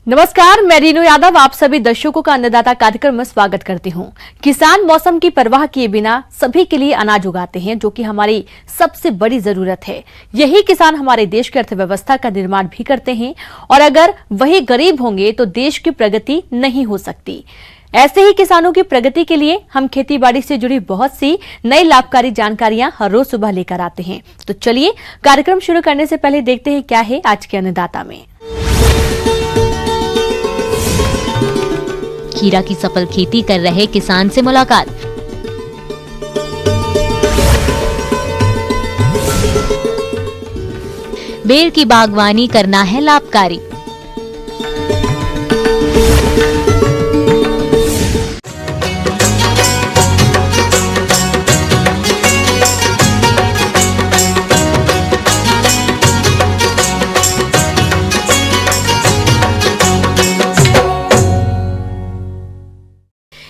नमस्कार, मैं रीनू यादव आप सभी दर्शकों का अन्नदाता कार्यक्रम में स्वागत करती हूं। किसान मौसम की परवाह किए बिना सभी के लिए अनाज उगाते हैं, जो कि हमारी सबसे बड़ी जरूरत है। यही किसान हमारे देश की अर्थव्यवस्था का निर्माण भी करते हैं और अगर वही गरीब होंगे तो देश की प्रगति नहीं हो सकती। ऐसे ही किसानों की प्रगति के लिए हम खेतीबाड़ी से जुड़ी बहुत सी नई लाभकारी जानकारियां हर रोज सुबह लेकर आते हैं। तो चलिए कार्यक्रम शुरू करने से पहले देखते हैं क्या है आज के अन्नदाता में। खीरा की सफल खेती कर रहे किसान से मुलाकात। बेर की बागवानी करना है लाभकारी।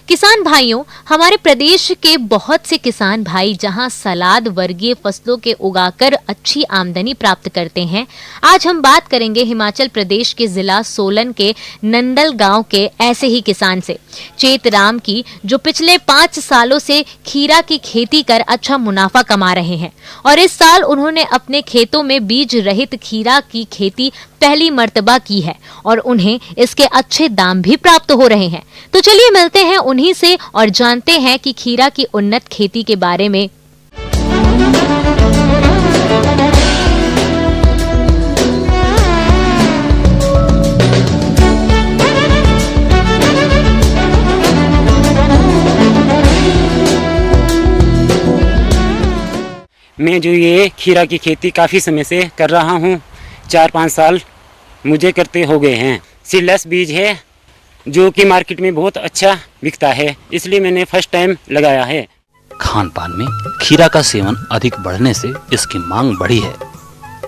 किसान भाइयों, हमारे प्रदेश के बहुत से किसान भाई जहां सलाद वर्गीय फसलों के उगाकर अच्छी आमदनी प्राप्त करते हैं, आज हम बात करेंगे हिमाचल प्रदेश के जिला सोलन के नंदल गांव के ऐसे ही किसान से, चेतराम की, जो पिछले 5 सालों से खीरा की खेती कर अच्छा मुनाफा कमा रहे हैं और इस साल उन्होंने अपने खेतों में बीज रहित खीरा की खेती पहली मर्तबा की है और उन्हें इसके अच्छे दाम भी प्राप्त हो रहे हैं। तो चलिए मिलते हैं उन्हीं से और जानते हैं कि खीरा की उन्नत खेती के बारे में। मैं जो ये खीरा की खेती काफ़ी समय से कर रहा हूँ, 4-5 साल मुझे करते हो गए हैं। सीडलेस बीज है जो कि मार्केट में बहुत अच्छा बिकता है, इसलिए मैंने फर्स्ट टाइम लगाया है। खान पान में खीरा का सेवन अधिक बढ़ने से इसकी मांग बढ़ी है,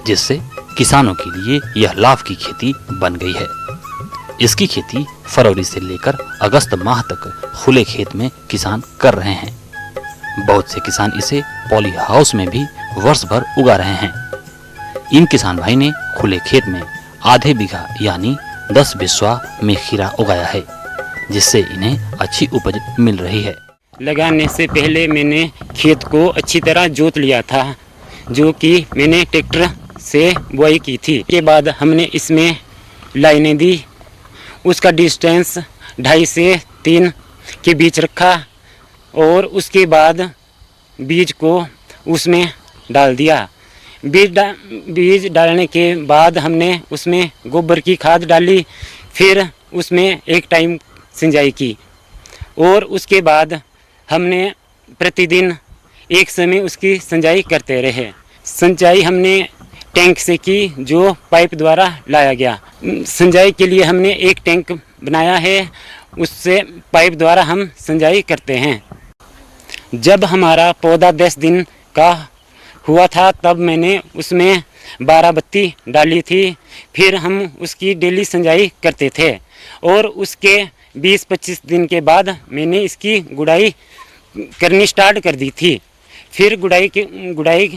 जिससे किसानों के लिए यह लाभ की खेती बन गई है। इसकी खेती फरवरी से लेकर अगस्त माह तक खुले खेत में किसान कर रहे हैं। बहुत से किसान इसे पॉली हाउस में भी वर्ष भर उगा रहे हैं। इन किसान भाई ने खुले खेत में आधे बीघा यानी 10 बिस्वा में खीरा उगाया है, जिससे इन्हें अच्छी उपज मिल रही है। लगाने से पहले मैंने खेत को अच्छी तरह जोत लिया था, जो कि मैंने ट्रैक्टर से बुआई की थी। के बाद हमने इसमें लाइनें दी, उसका डिस्टेंस 2.5 से 3 के बीच रखा और उसके बाद बीज को उसमें डाल दिया। बीज डालने के बाद हमने उसमें गोबर की खाद डाली, फिर उसमें एक टाइम सिंचाई की और उसके बाद हमने प्रतिदिन एक समय उसकी सिंचाई करते रहे। सिंचाई हमने टैंक से की, जो पाइप द्वारा लाया गया। सिंचाई के लिए हमने एक टैंक बनाया है, उससे पाइप द्वारा हम सिंचाई करते हैं। जब हमारा पौधा 10 दिन का हुआ था तब मैंने उसमें 12 बत्ती डाली थी, फिर हम उसकी डेली सिंचाई करते थे और उसके 20-25 दिन के बाद मैंने इसकी गुड़ाई करनी स्टार्ट कर दी थी। फिर गुड़ाई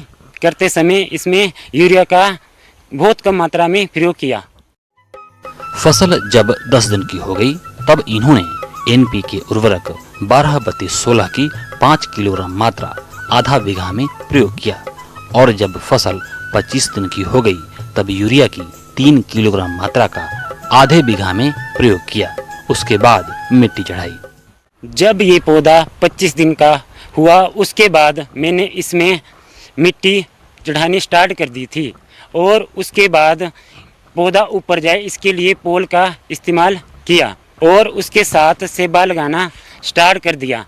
करते समय इसमें यूरिया का बहुत कम मात्रा में प्रयोग किया। फसल जब 10 दिन की हो गई तब इन्होंने NPK उर्वरक 12-32-16 की 5 किलोग्राम मात्रा आधा बीघा में प्रयोग किया और जब फसल 25 दिन की हो गई तब यूरिया की 3 किलोग्राम मात्रा का आधे बीघा में प्रयोग किया। उसके बाद मिट्टी चढ़ाई। जब ये पौधा 25 दिन का हुआ उसके बाद मैंने इसमें मिट्टी चढ़ानी स्टार्ट कर दी थी और उसके बाद पौधा ऊपर जाए इसके लिए पोल का इस्तेमाल किया और उसके साथ सेबा लगाना स्टार्ट कर दिया।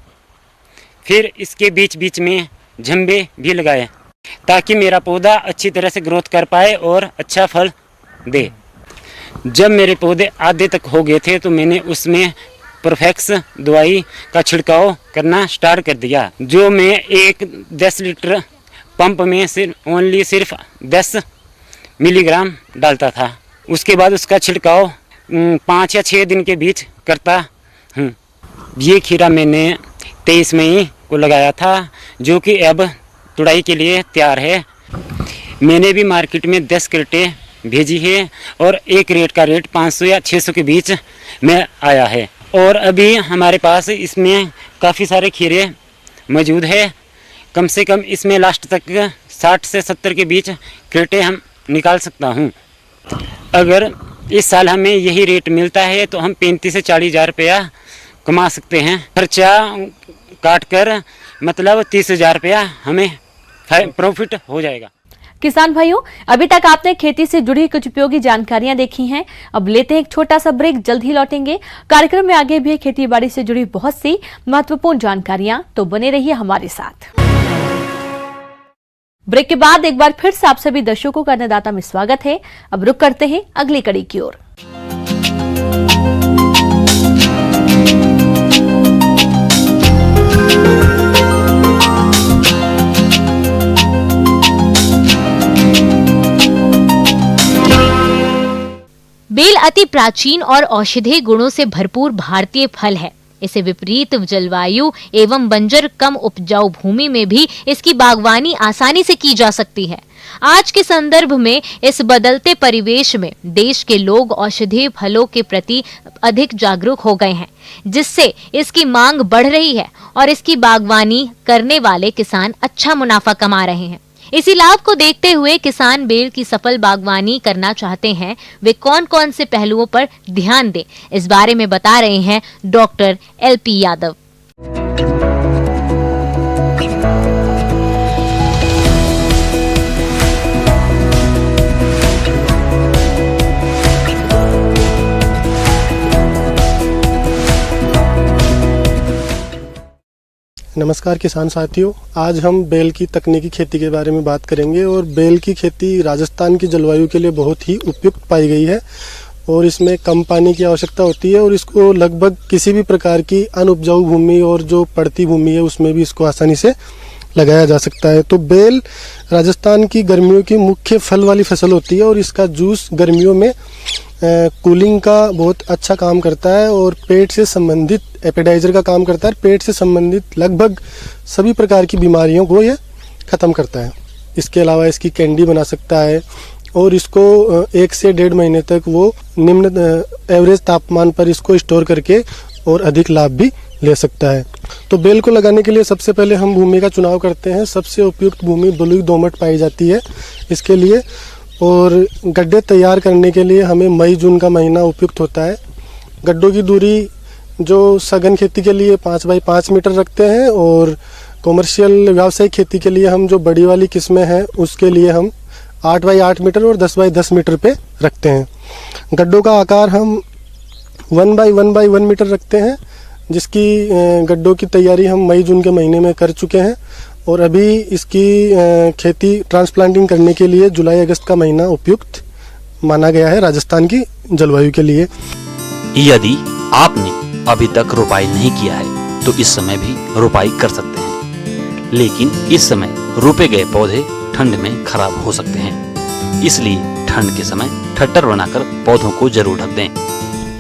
फिर इसके बीच बीच में झंबे भी लगाए ताकि मेरा पौधा अच्छी तरह से ग्रोथ कर पाए और अच्छा फल दे। जब मेरे पौधे आधे तक हो गए थे तो मैंने उसमें परफेक्स दवाई का छिड़काव करना स्टार्ट कर दिया, जो मैं एक 10 लीटर पंप में सिर्फ 10 मिलीग्राम डालता था। उसके बाद उसका छिड़काव 5 या 6 दिन के बीच करता हूँ। ये खीरा मैंने 23 मई को लगाया था, जो कि अब तुड़ाई के लिए तैयार है। मैंने भी मार्केट में 10 क्रेटें भेजी है और एक रेट का रेट 500 या 600 के बीच में आया है। और अभी हमारे पास इसमें काफ़ी सारे खीरे मौजूद है। कम से कम इसमें लास्ट तक 60 से 70 के बीच क्रेटे हम निकाल सकता हूँ। अगर इस साल हमें यही रेट मिलता है तो हम 35 से 40 हज़ार रुपया कमा सकते हैं। खर्चा काट कर मतलब 30 हज़ार रुपया हमें प्रॉफिट हो जाएगा। किसान भाइयों, अभी तक आपने खेती से जुड़ी कुछ उपयोगी जानकारियां देखी हैं। अब लेते हैं एक छोटा सा ब्रेक, जल्द ही लौटेंगे। कार्यक्रम में आगे भी खेती बाड़ी से जुड़ी बहुत सी महत्वपूर्ण जानकारियां, तो बने रहिए हमारे साथ। ब्रेक के बाद एक बार फिर से आप सभी दर्शकों का अन्नदाता में स्वागत है। अब रुक करते हैं अगली कड़ी की ओर। बेल अति प्राचीन और औषधीय गुणों से भरपूर भारतीय फल है। इसे विपरीत जलवायु एवं बंजर कम उपजाऊ भूमि में भी इसकी बागवानी आसानी से की जा सकती है। आज के संदर्भ में इस बदलते परिवेश में देश के लोग औषधीय फलों के प्रति अधिक जागरूक हो गए हैं, जिससे इसकी मांग बढ़ रही है और इसकी बागवानी करने वाले किसान अच्छा मुनाफा कमा रहे हैं। इसी लाभ को देखते हुए किसान बेल की सफल बागवानी करना चाहते हैं। वे कौन कौन से पहलुओं पर ध्यान दें, इस बारे में बता रहे हैं डॉक्टर LP यादव। नमस्कार किसान साथियों, आज हम बेल की तकनीकी खेती के बारे में बात करेंगे। और बेल की खेती राजस्थान की जलवायु के लिए बहुत ही उपयुक्त पाई गई है और इसमें कम पानी की आवश्यकता होती है और इसको लगभग किसी भी प्रकार की अनउपजाऊ भूमि और जो पड़ती भूमि है उसमें भी इसको आसानी से लगाया जा सकता है। तो बेल राजस्थान की गर्मियों की मुख्य फल वाली फसल होती है और इसका जूस गर्मियों में कूलिंग का बहुत अच्छा काम करता है और पेट से संबंधित एपेटाइजर का काम करता है। पेट से संबंधित लगभग सभी प्रकार की बीमारियों को यह ख़त्म करता है। इसके अलावा इसकी कैंडी बना सकता है और इसको 1 से 1.5 महीने तक वो निम्न एवरेज तापमान पर इसको स्टोर करके और अधिक लाभ भी ले सकता है। तो बेल को लगाने के लिए सबसे पहले हम भूमि का चुनाव करते हैं। सबसे उपयुक्त भूमि बलुई दोमट पाई जाती है इसके लिए। और गड्ढे तैयार करने के लिए हमें मई जून का महीना उपयुक्त होता है। गड्ढों की दूरी जो सघन खेती के लिए 5 बाई 5 मीटर रखते हैं और कॉमर्शियल व्यावसायिक खेती के लिए हम जो बड़ी वाली किस्में हैं उसके लिए हम 8 बाई 8 मीटर और 10 बाई 10 मीटर पे रखते हैं। गड्ढों का आकार हम 1 बाई 1 मीटर रखते हैं, जिसकी गड्ढों की तैयारी हम मई जून के महीने में कर चुके हैं और अभी इसकी खेती ट्रांसप्लांटिंग करने के लिए जुलाई अगस्त का महीना उपयुक्त माना गया है राजस्थान की जलवायु के लिए। यदि आपने अभी तक रोपाई नहीं किया है तो इस समय भी रोपाई कर सकते हैं, लेकिन इस समय रोपे गए पौधे ठंड में खराब हो सकते हैं, इसलिए ठंड के समय ठट्टर बनाकर पौधों को जरूर ढक दें।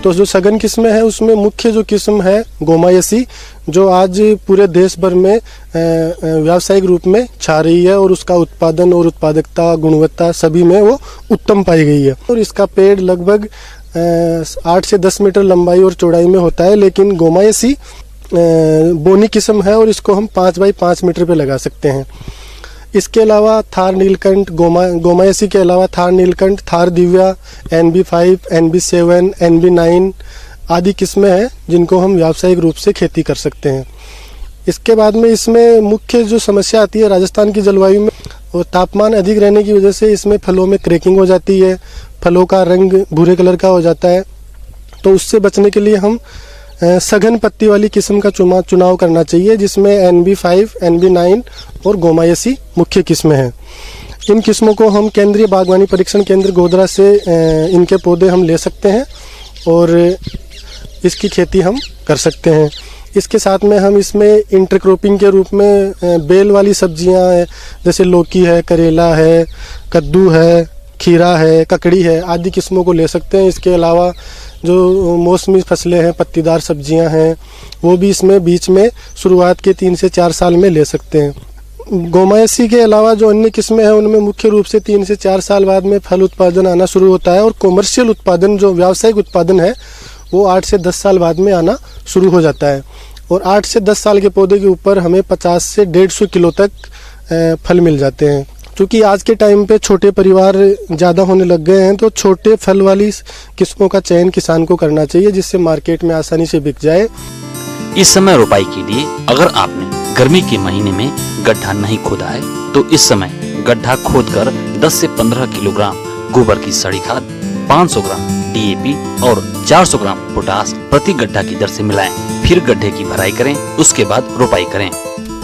तो जो सघन किस्में हैं उसमें मुख्य जो किस्म है गोमायसी, जो आज पूरे देश भर में व्यावसायिक रूप में छा रही है और उसका उत्पादन और उत्पादकता गुणवत्ता सभी में वो उत्तम पाई गई है। और इसका पेड़ लगभग 8 से 10 मीटर लंबाई और चौड़ाई में होता है, लेकिन गोमायसी बोनी किस्म है और इसको हम 5 बाई 5 मीटर पे लगा सकते हैं। इसके अलावा थार नीलकंठ, गोमायसी के अलावा Thar Neelkanth, Thar Divya, NB5, NB7, NB9 आदि किस्में हैं जिनको हम व्यावसायिक रूप से खेती कर सकते हैं। इसके बाद में इसमें मुख्य जो समस्या आती है राजस्थान की जलवायु में, और तापमान अधिक रहने की वजह से इसमें फलों में क्रैकिंग हो जाती है, फलों का रंग भूरे कलर का हो जाता है। तो उससे बचने के लिए हम सघन पत्ती वाली किस्म का चुनाव करना चाहिए, जिसमें NB5, NB9 और गोमायसी मुख्य किस्में हैं। इन किस्मों को हम केंद्रीय बागवानी परीक्षण केंद्र गोधरा से इनके पौधे हम ले सकते हैं और इसकी खेती हम कर सकते हैं। इसके साथ में हम इसमें इंटरक्रॉपिंग के रूप में बेल वाली सब्जियां हैं, जैसे लौकी है, करेला है, कद्दू है, खीरा है, ककड़ी है आदि किस्मों को ले सकते हैं। इसके अलावा जो मौसमी फसलें हैं, पत्तीदार सब्जियां हैं, वो भी इसमें बीच में शुरुआत के 3 से 4 साल में ले सकते हैं। गोमायसी के अलावा जो अन्य किस्में हैं उनमें मुख्य रूप से 3 से 4 साल बाद में फल उत्पादन आना शुरू होता है और कॉमर्शियल उत्पादन जो व्यावसायिक उत्पादन है वो 8 से 10 साल बाद में आना शुरू हो जाता है। और 8 से 10 साल के पौधे के ऊपर हमें 50 से 150 किलो तक फल मिल जाते हैं। क्योंकि आज के टाइम पे छोटे परिवार ज़्यादा होने लग गए हैं तो छोटे फल वाली किस्मों का चयन किसान को करना चाहिए जिससे मार्केट में आसानी से बिक जाए। इस समय रोपाई के लिए अगर आपने गर्मी के महीने में गड्ढा नहीं खोदा है तो इस समय गड्ढा खोदकर 10 से 15 किलोग्राम गोबर की सड़ी खाद, 500 ग्राम DAP और 400 ग्राम पोटास प्रति गड्ढा की दर से मिलाएं। फिर गड्ढे की भराई करें, उसके बाद रोपाई करें।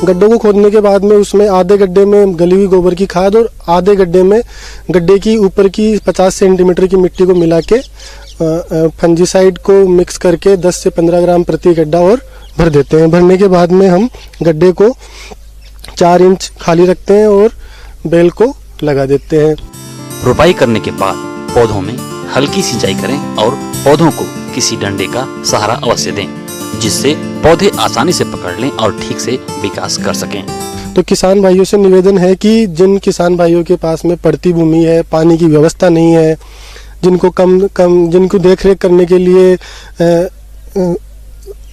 गड्ढों को खोदने के बाद में उसमें आधे गड्ढे में गली हुई गोबर की खाद और आधे गड्ढे में गड्ढे की ऊपर की 50 सेंटीमीटर की मिट्टी को मिला के फंजीसाइड को मिक्स करके 10 से 15 ग्राम प्रति गड्ढा और भर देते हैं। भरने के बाद में हम गड्ढे को 4 इंच खाली रखते हैं और बेल को लगा देते हैं। रोपाई करने के बाद पौधों में हल्की सिंचाई करें और पौधों को किसी डंडे का सहारा अवश्य दें जिससे पौधे आसानी से पकड़ लें और ठीक से विकास कर सकें। तो किसान भाइयों से निवेदन है कि जिन किसान भाइयों के पास में पड़ती भूमि है, पानी की व्यवस्था नहीं है, जिनको देख रेख करने के लिए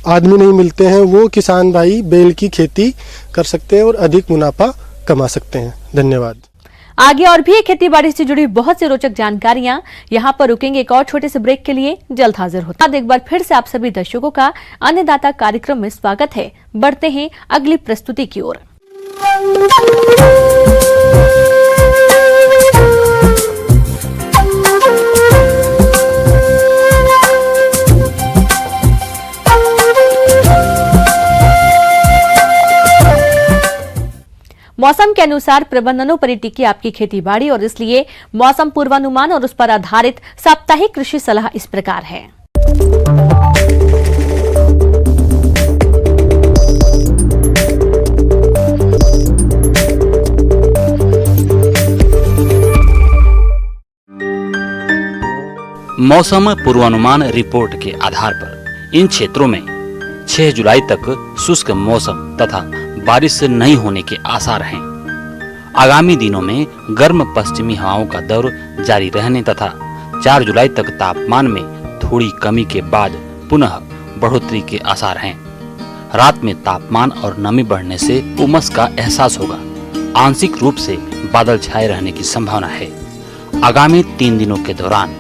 आदमी नहीं मिलते हैं, वो किसान भाई बेल की खेती कर सकते हैं और अधिक मुनाफा कमा सकते हैं। धन्यवाद। आगे और भी खेती बाड़ी से जुड़ी बहुत सी रोचक जानकारियां यहाँ पर रुकेंगे एक और छोटे से ब्रेक के लिए, जल्द हाजिर होता है। एक बार फिर से आप सभी दर्शकों का अन्नदाता कार्यक्रम में स्वागत है। बढ़ते हैं अगली प्रस्तुति की ओर। मौसम के अनुसार प्रबंधनों पर टिकी आपकी खेती बाड़ी और इसलिए मौसम पूर्वानुमान और उस पर आधारित साप्ताहिक कृषि सलाह इस प्रकार है। मौसम पूर्वानुमान रिपोर्ट के आधार पर इन क्षेत्रों में 6 जुलाई तक शुष्क मौसम तथा बारिश नहीं होने के आसार हैं। आगामी दिनों में गर्म पश्चिमी हवाओं का दौर जारी रहने तथा 4 जुलाई तक तापमान में थोड़ी कमी के बाद पुनः बढ़ोतरी के आसार हैं। रात में तापमान और नमी बढ़ने से उमस का एहसास होगा। आंशिक रूप से बादल छाए रहने की संभावना है। आगामी 3 दिनों के दौरान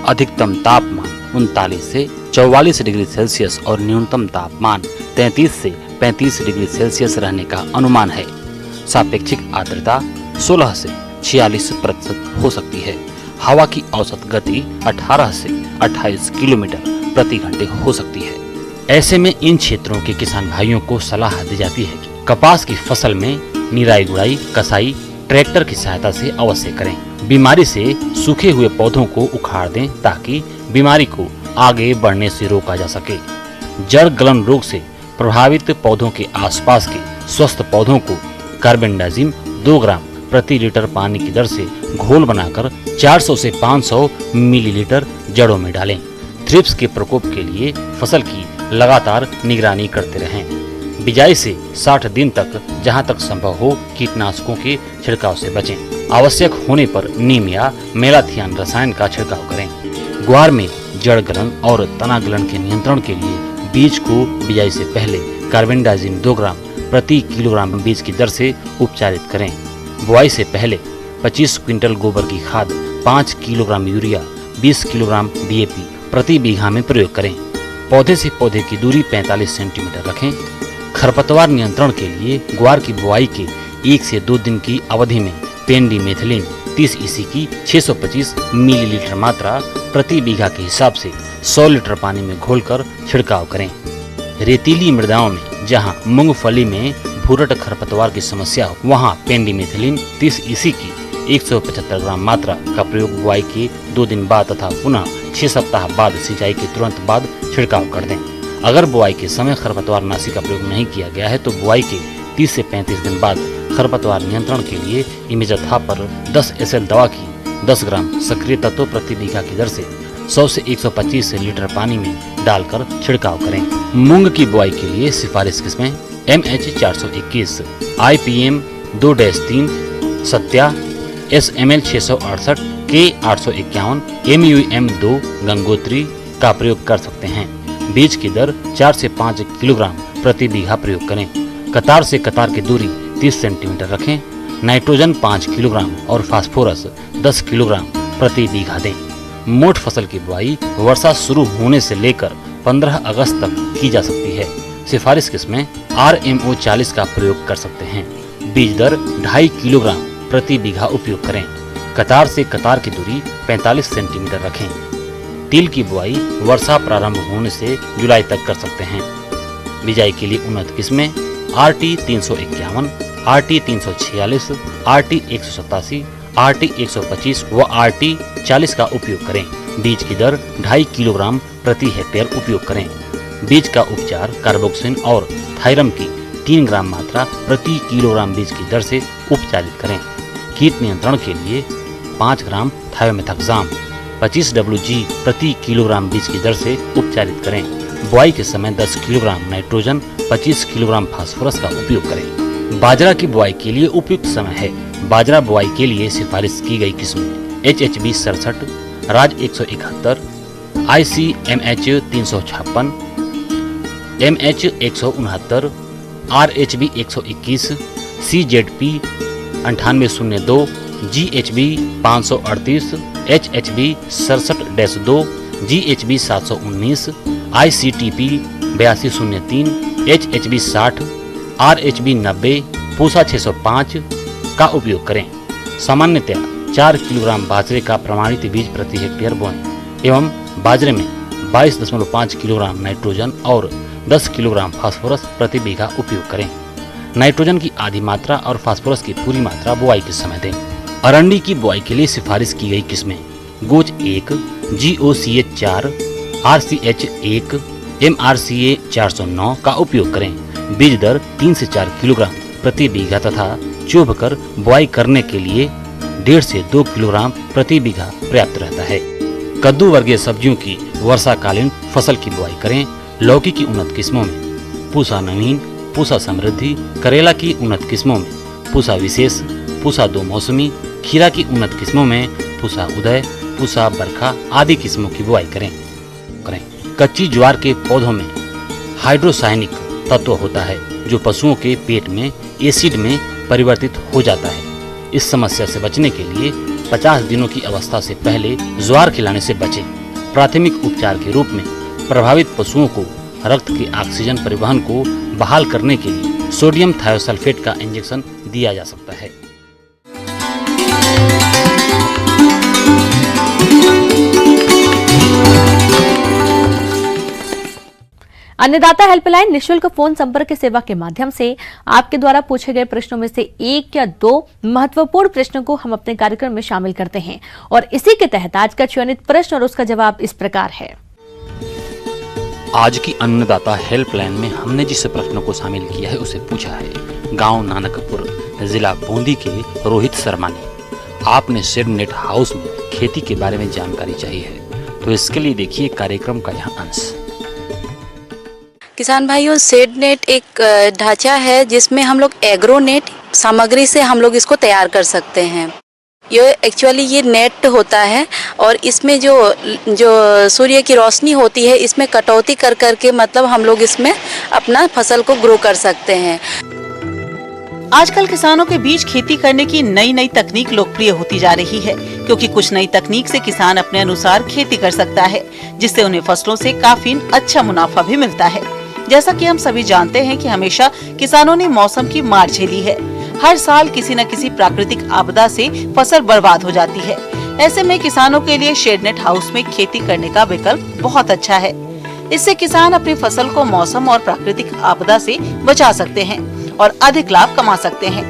अधिकतम तापमान 39 से 44 डिग्री सेल्सियस और न्यूनतम तापमान 33 से 35 डिग्री सेल्सियस रहने का अनुमान है। सापेक्षिक आर्द्रता 16 से 46% हो सकती है। हवा की औसत गति 18 से 28 किलोमीटर प्रति घंटे हो सकती है। ऐसे में इन क्षेत्रों के किसान भाइयों को सलाह दी जाती है कि कपास की फसल में निराई गुड़ाई कसाई ट्रैक्टर की सहायता से अवश्य करें। बीमारी से सूखे हुए पौधों को उखाड़ दें ताकि बीमारी को आगे बढ़ने से रोका जा सके। जड़ गलन रोग से प्रभावित पौधों के आसपास के स्वस्थ पौधों को कार्बेंडाजिम 2 ग्राम प्रति लीटर पानी की दर से घोल बनाकर 400 से 500 मिलीलीटर जड़ों में डालें। थ्रिप्स के प्रकोप के लिए फसल की लगातार निगरानी करते रहें। बिजाई से 60 दिन तक जहां तक संभव हो कीटनाशकों के छिड़काव से बचें। आवश्यक होने पर नीम या मेलाथियान रसायन का छिड़काव करें। ग्वार में जड़ गलन और तना गलन के नियंत्रण के लिए बीज को बिजाई से पहले कार्बेंडाजिम 2 ग्राम प्रति किलोग्राम बीज की दर से उपचारित करें। बुआई से पहले 25 क्विंटल गोबर की खाद, 5 किलोग्राम यूरिया, 20 किलोग्राम DAP प्रति बीघा में प्रयोग करें। पौधे से पौधे की दूरी 45 सेंटीमीटर रखें। खरपतवार नियंत्रण के लिए ग्वार की बुआई के 1 से 2 दिन की अवधि में पेंडिमेथिलिन 30 EC की 625 मिलीलीटर मात्रा प्रति बीघा के हिसाब से 100 लीटर पानी में घोलकर छिड़काव करें। रेतीली मृदाओं में जहां मूंगफली में भूरट खरपतवार की समस्या हो वहां पेंडिमेथिलिन 30 EC की 175 ग्राम मात्रा का प्रयोग बुआई के 2 दिन बाद तथा पुनः 6 सप्ताह बाद सिंचाई के तुरंत बाद छिड़काव कर दें। अगर बुआई के समय खरपतवार नाशी का प्रयोग नहीं किया गया है तो बुआई के 30 से 35 दिन बाद खरपतवार नियंत्रण के लिए इमेजथा पर 10 SL दवा की 10 ग्राम सक्रिय तत्व प्रति बीघा की दर से 100 से 125 लीटर पानी में डालकर छिड़काव करें। मूंग की बुआई के लिए सिफारिश किस्में MH 421, IPM 2-3 Satya SML 668 K 851 MUM2 Gangotri का प्रयोग कर सकते हैं। बीज की दर 4 से 5 किलोग्राम प्रति बीघा प्रयोग करें। कतार से कतार की दूरी 30 सेंटीमीटर रखें। नाइट्रोजन 5 किलोग्राम और फास्फोरस 10 किलोग्राम प्रति बीघा दें। मोठ फसल की बुआई वर्षा शुरू होने से लेकर 15 अगस्त तक की जा सकती है। सिफारिश किस्में RMO 40 का प्रयोग कर सकते हैं। बीज दर 2.5 किलोग्राम प्रति बीघा उपयोग करें। कतार से कतार की दूरी 45 सेंटीमीटर रखें। तिल की बुआई वर्षा प्रारंभ होने से जुलाई तक कर सकते हैं। बिजाई के लिए उन्नत किस्में RT 351, RT 346, RT 187, RT 125 व RT 40 का उपयोग करें। बीज की दर 2.5 किलोग्राम प्रति हेक्टेयर उपयोग करें। बीज का उपचार कार्बोक्सिन और थायरम की 3 ग्राम मात्रा प्रति किलोग्राम बीज की दर से उपचारित करें। कीट नियंत्रण के लिए 5 ग्राम थायोमेथाक्साम 25 WG प्रति किलोग्राम बीज की दर से उपचारित करें। बुआई के समय 10 किलोग्राम नाइट्रोजन 25 किलोग्राम फास्फोरस का उपयोग करें। बाजरा की बुआई के लिए उपयुक्त समय है। बाजरा बुआई के लिए सिफारिश की गई किस्में HHB 67, राज 171, ICMH 356, MH 169, RHB 121, CZP 9802, GHB 538, HHB 67-2, GHB 719, ICTP 8203, HHB 60, RHB 90, Pusa 605 का उपयोग करें। सामान्यतया 4 किलोग्राम बाजरे का प्रमाणित बीज प्रति हेक्टेयर बोएं एवं बाजरे में 22.5 किलोग्राम नाइट्रोजन और 10 किलोग्राम फास्फोरस प्रति बीघा उपयोग करें। नाइट्रोजन की आधी मात्रा और फास्फोरस की पूरी मात्रा बुआई के समय दें। अरंडी की बुआई के लिए सिफारिश की गई किस्में गोच 1, GOCH 4, RCH 1, MRCA 409 का उपयोग करें। बीज दर 3 से 4 किलोग्राम प्रति बीघा तथा चोभ कर बुआई करने के लिए 1.5 से 2 किलोग्राम प्रति बीघा पर्याप्त रहता है। कद्दू वर्गीय सब्जियों की वर्षाकालीन फसल की बुआई करें। लौकी की उन्नत किस्मों में पूसा नवीन, पूसा समृद्धि, करेला की उन्नत किस्मों में पूसा विशेष, पूसा 2 मौसमी, खीरा की उन्नत किस्मों में पूसा उदय, पूसा बरखा आदि किस्मों की बुआई करें। कच्ची ज्वार के पौधों में हाइड्रोसायनिक तत्व होता है जो पशुओं के पेट में एसिड में परिवर्तित हो जाता है। इस समस्या से बचने के लिए 50 दिनों की अवस्था से पहले ज्वार खिलाने से बचें। प्राथमिक उपचार के रूप में प्रभावित पशुओं को रक्त के ऑक्सीजन परिवहन को बहाल करने के लिए सोडियम थायोसल्फेट का इंजेक्शन दिया जा सकता है। अन्नदाता हेल्पलाइन निशुल्क फोन संपर्क सेवा के माध्यम से आपके द्वारा पूछे गए प्रश्नों में से 1 या 2 महत्वपूर्ण प्रश्नों को हम अपने कार्यक्रम में शामिल करते हैं और इसी के तहत आज का चयनित प्रश्न और उसका जवाब इस प्रकार है। आज की अन्नदाता हेल्पलाइन में हमने जिस प्रश्न को शामिल किया है उसे पूछा है गांव नानकपुर, जिला बूंदी के रोहित शर्मा ने। आपने शेड नेट हाउस में खेती के बारे में जानकारी चाहिए है, तो इसके लिए देखिए कार्यक्रम का यह अंश। किसान भाइयों, शेड नेट एक ढांचा है जिसमें हम लोग एग्रोनेट सामग्री से हम लोग इसको तैयार कर सकते हैं। ये नेट होता है और इसमें जो सूर्य की रोशनी होती है इसमें कटौती कर करके मतलब हम लोग इसमें अपना फसल को ग्रो कर सकते हैं। आजकल किसानों के बीच खेती करने की नई नई तकनीक लोकप्रिय होती जा रही है, क्योंकि कुछ नई तकनीक से किसान अपने अनुसार खेती कर सकता है, जिससे उन्हें फसलों से काफी अच्छा मुनाफा भी मिलता है। जैसा कि हम सभी जानते हैं कि हमेशा किसानों ने मौसम की मार झेली है। हर साल किसी न किसी प्राकृतिक आपदा से फसल बर्बाद हो जाती है। ऐसे में किसानों के लिए शेडनेट हाउस में खेती करने का विकल्प बहुत अच्छा है। इससे किसान अपनी फसल को मौसम और प्राकृतिक आपदा से बचा सकते हैं और अधिक लाभ कमा सकते हैं।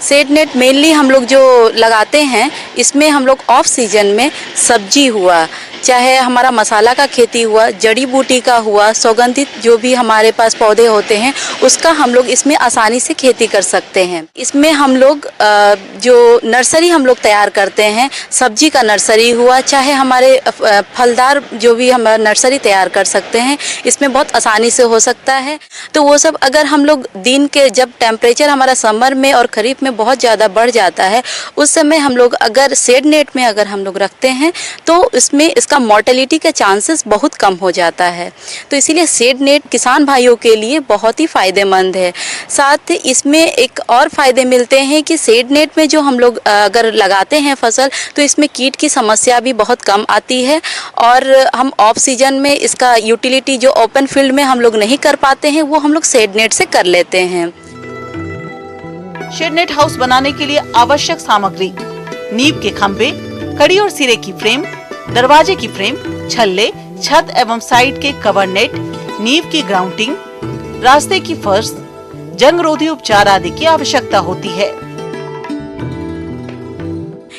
शेड नेट मेनली हम लोग जो लगाते हैं इसमें हम लोग ऑफ सीजन में सब्जी हुआ चाहे हमारा मसाला का खेती हुआ, जड़ी बूटी का हुआ, सुगंधित जो भी हमारे पास पौधे होते हैं उसका हम लोग इसमें आसानी से खेती कर सकते हैं। इसमें हम लोग जो नर्सरी हम लोग तैयार करते हैं, सब्जी का नर्सरी हुआ, चाहे हमारे फलदार जो भी हम नर्सरी तैयार कर सकते हैं, इसमें बहुत आसानी से हो सकता है। तो वो सब अगर हम लोग दिन के जब टेम्परेचर हमारा समर में और खरीफ में बहुत ज़्यादा बढ़ जाता है, उस समय हम लोग अगर शेड नेट में अगर हम लोग रखते हैं तो इसमें इसका मॉर्टेलिटी के चांसेस बहुत कम हो जाता है। तो इसीलिए शेड नेट किसान भाइयों के लिए बहुत ही फ़ायदेमंद है। साथ ही इसमें एक और फ़ायदे मिलते हैं कि शेड नेट में जो हम लोग अगर लगाते हैं फसल तो इसमें कीट की समस्या भी बहुत कम आती है और हम ऑफ सीजन में इसका यूटिलिटी जो ओपन फील्ड में हम लोग नहीं कर पाते हैं वो हम लोग शेड नेट से कर लेते हैं। शेड नेट हाउस बनाने के लिए आवश्यक सामग्री: नींव के खंभे, कड़ी और सिरे की फ्रेम, दरवाजे की फ्रेम, छल्ले, छत एवं साइड के कवर नेट, नींव की ग्राउंडिंग, रास्ते की फर्श, जंगरोधी उपचार आदि की आवश्यकता होती है।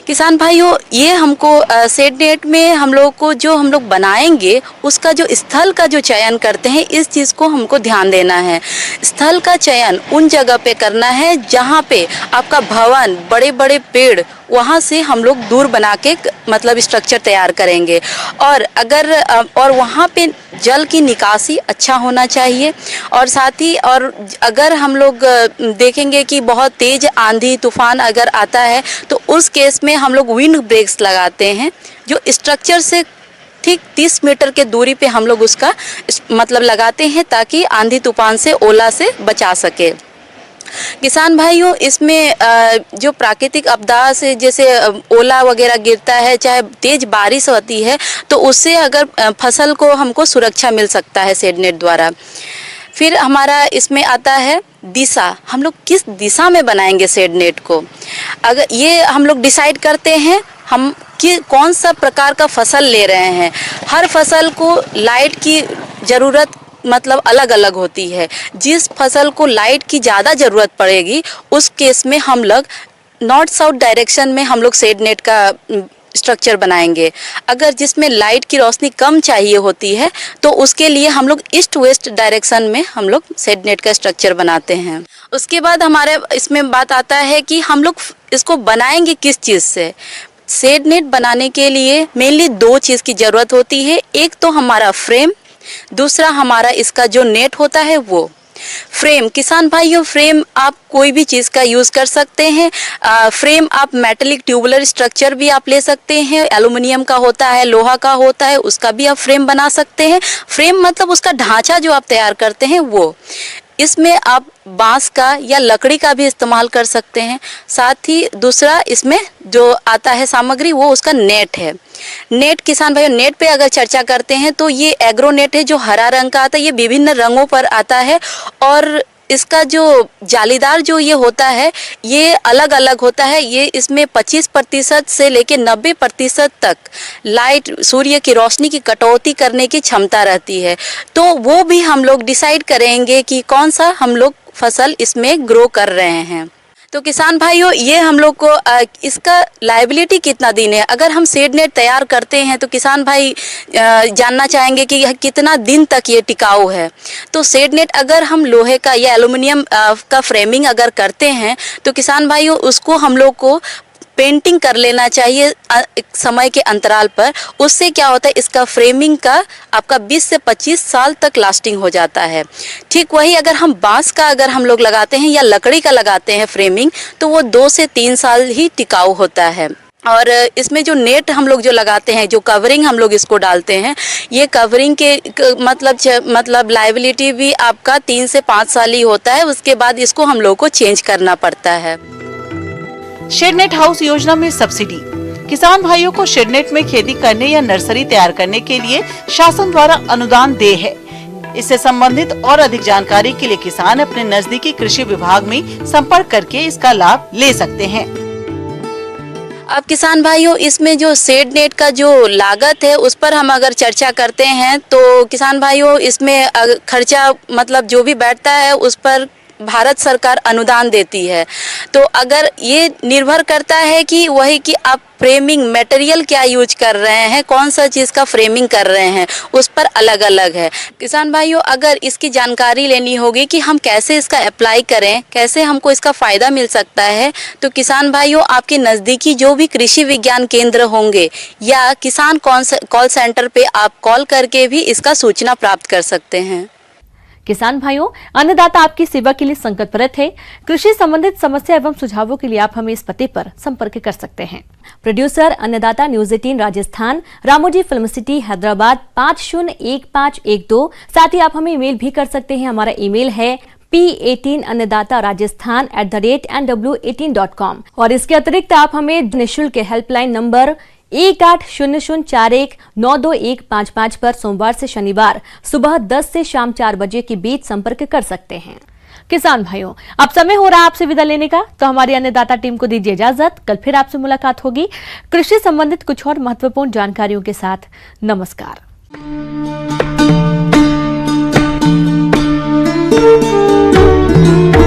किसान भाइयों, ये हमको शेड नेट में हम लोग को जो हम लोग बनाएंगे उसका जो स्थल का जो चयन करते हैं, इस चीज़ को हमको ध्यान देना है। स्थल का चयन उन जगह पे करना है जहाँ पे आपका भवन, बड़े बड़े पेड़, वहाँ से हम लोग दूर बना के मतलब स्ट्रक्चर तैयार करेंगे। और अगर और वहाँ पे जल की निकासी अच्छा होना चाहिए। और साथ ही और अगर हम लोग देखेंगे कि बहुत तेज़ आंधी तूफान अगर आता है तो उस केस में हम लोग विंड ब्रेक्स लगाते हैं जो स्ट्रक्चर से ठीक 30 मीटर के दूरी पे हम लोग उसका मतलब लगाते हैं ताकि आंधी तूफान से, ओला से बचा सके। किसान भाइयों, इसमें जो प्राकृतिक आपदा से जैसे ओला वगैरह गिरता है, चाहे तेज बारिश होती है, तो उससे अगर फसल को हमको सुरक्षा मिल सकता है शेड नेट द्वारा। फिर हमारा इसमें आता है दिशा, हम लोग किस दिशा में बनाएंगे शेड नेट को। अगर ये हम लोग डिसाइड करते हैं हम कि कौन सा प्रकार का फसल ले रहे हैं। हर फसल को लाइट की ज़रूरत मतलब अलग अलग होती है। जिस फसल को लाइट की ज़्यादा ज़रूरत पड़ेगी उस केस में हम लोग नॉर्थ साउथ डायरेक्शन में हम लोग शेड नेट का स्ट्रक्चर बनाएंगे। अगर जिसमें लाइट की रोशनी कम चाहिए होती है तो उसके लिए हम लोग ईस्ट वेस्ट डायरेक्शन में हम लोग शेड नेट का स्ट्रक्चर बनाते हैं। उसके बाद हमारे इसमें बात आता है कि हम लोग इसको बनाएंगे किस चीज़ से। शेड नेट बनाने के लिए मेनली 2 चीज़ की ज़रूरत होती है। एक तो हमारा फ्रेम, दूसरा हमारा इसका जो नेट होता है वो। फ्रेम, किसान भाइयों, फ्रेम आप कोई भी चीज़ का यूज़ कर सकते हैं। फ्रेम आप मेटेलिक ट्यूबुलर स्ट्रक्चर भी आप ले सकते हैं, एल्युमिनियम का होता है, लोहा का होता है, उसका भी आप फ्रेम बना सकते हैं। फ्रेम मतलब उसका ढांचा जो आप तैयार करते हैं वो। इसमें आप बांस का या लकड़ी का भी इस्तेमाल कर सकते हैं। साथ ही दूसरा इसमें जो आता है सामग्री वो उसका नेट है। नेट, किसान भाइयों, नेट पे अगर चर्चा करते हैं तो ये एग्रो नेट है जो हरा रंग का आता है। ये विभिन्न रंगों पर आता है और इसका जो जालीदार जो ये होता है ये अलग अलग होता है। ये इसमें 25% से लेकर 90% तक लाइट, सूर्य की रोशनी की कटौती करने की क्षमता रहती है। तो वो भी हम लोग डिसाइड करेंगे कि कौन सा हम लोग फसल इसमें ग्रो कर रहे हैं। तो किसान भाइयों, ये हम लोग को इसका लायबिलिटी कितना दिन है। अगर हम शेड नेट तैयार करते हैं तो किसान भाई जानना चाहेंगे कि यह कितना दिन तक ये टिकाऊ है। तो शेड नेट अगर हम लोहे का या एल्युमिनियम का फ्रेमिंग अगर करते हैं तो किसान भाइयों उसको हम लोग को पेंटिंग कर लेना चाहिए समय के अंतराल पर। उससे क्या होता है, इसका फ्रेमिंग का आपका 20 से 25 साल तक लास्टिंग हो जाता है। ठीक वही अगर हम बांस का अगर हम लोग लगाते हैं या लकड़ी का लगाते हैं फ्रेमिंग तो वो 2 से 3 साल ही टिकाऊ होता है। और इसमें जो नेट हम लोग जो लगाते हैं, जो कवरिंग हम लोग इसको डालते हैं, ये कवरिंग के मतलब लायबिलिटी भी आपका 3 से 5 साल ही होता है। उसके बाद इसको हम लोग को चेंज करना पड़ता है। शेड नेट हाउस योजना में सब्सिडी। किसान भाइयों को शेड नेट में खेती करने या नर्सरी तैयार करने के लिए शासन द्वारा अनुदान दे है। इससे संबंधित और अधिक जानकारी के लिए किसान अपने नजदीकी कृषि विभाग में संपर्क करके इसका लाभ ले सकते हैं। अब किसान भाइयों, इसमें जो शेड नेट का जो लागत है उस पर हम अगर चर्चा करते हैं तो किसान भाइयों इसमें खर्चा मतलब जो भी बैठता है उस पर भारत सरकार अनुदान देती है। तो अगर ये निर्भर करता है कि वही कि आप फ्रेमिंग मटेरियल क्या यूज कर रहे हैं, कौन सा चीज़ का फ्रेमिंग कर रहे हैं, उस पर अलग अलग है। किसान भाइयों, अगर इसकी जानकारी लेनी होगी कि हम कैसे इसका अप्लाई करें, कैसे हमको इसका फ़ायदा मिल सकता है, तो किसान भाइयों आपके नज़दीकी जो भी कृषि विज्ञान केंद्र होंगे या किसान कॉल सेंटर पे आप कॉल करके भी इसका सूचना प्राप्त कर सकते हैं। किसान भाइयों, अन्नदाता आपकी सेवा के लिए संकल्परत है। कृषि संबंधित समस्या एवं सुझावों के लिए आप हमें इस पते पर संपर्क कर सकते हैं। प्रोड्यूसर अन्नदाता news 18 Rajasthan, Ramoji film city Hyderabad 501512। साथ ही आप हमें ईमेल भी कर सकते हैं। हमारा ईमेल है p18annadatarajasthan@nw18.com। और इसके अतिरिक्त आप हमें निःशुल्क हेल्पलाइन नंबर 180041922155 पर सोमवार से शनिवार सुबह 10 से शाम 4 बजे के बीच संपर्क कर सकते हैं। किसान भाइयों, अब समय हो रहा है आपसे विदा लेने का, तो हमारी अन्नदाता टीम को दीजिए इजाजत। कल फिर आपसे मुलाकात होगी कृषि संबंधित कुछ और महत्वपूर्ण जानकारियों के साथ। नमस्कार।